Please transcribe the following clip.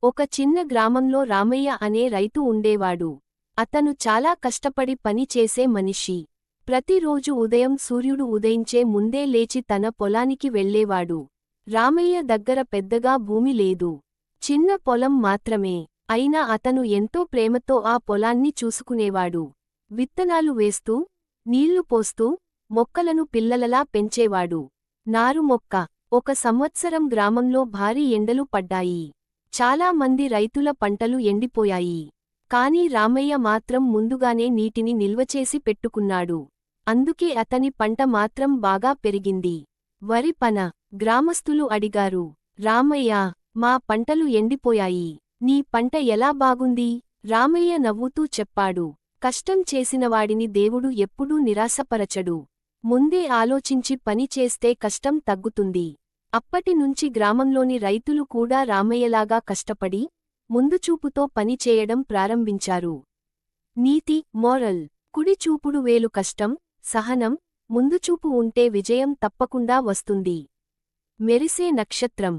ఒక చిన్న గ్రామంలో రామయ్య అనే రైతు ఉండేవాడు. అతను చాలా కష్టపడి పని చేసే మనిషి. ప్రతిరోజు ఉదయం సూర్యుడు ఉదయించే ముందే లేచి తన పొలానికి వెళ్ళేవాడు. రామయ్య దగ్గర పెద్దగా భూమి లేదు. చిన్న పొలం మాత్రమే. అయినా అతను ఎంతో ప్రేమతో ఆ పొలాన్ని చూసుకునేవాడు. విత్తనాలు వేస్తూ, నీళ్లు పోస్తూ, మొక్కలను పిల్లలలా పెంచేవాడు. నారుమొక్క. ఒక సంవత్సరం గ్రామంలో భారీ ఎండలు పడ్డాయి. చాలా మంది రైతుల పంటలు ఎండిపోయాయి. కాని రామయ్య మాత్రం ముందుగానే నీటిని నిల్వచేసి పెట్టుకున్నాడు. అందుకే అతని పంట మాత్రం బాగా పెరిగింది. వరి పన. గ్రామస్తులు అడిగారు, రామయ్య, మా పంటలు ఎండిపోయాయి. నీ పంట ఎలా బాగుంది? రామయ్య నవ్వుతూ చెప్పాడు, కష్టం చేసినవాడిని దేవుడు ఎప్పుడూ నిరాశపరచడు. ముందే ఆలోచించి పని చేస్తే కష్టం తగ్గుతుంది. అప్పటినుంచి గ్రామంలోని రైతులు కూడా రామయ్యలాగా కష్టపడి, ముందుచూపుతో పని చేయడం ప్రారంభించారు. నీతి, మోరల్. కుడి చూపుడు వేలు కష్టం, సహనం, ముందుచూపు ఉంటే విజయం తప్పకుండా వస్తుంది. మెరిసే నక్షత్రం.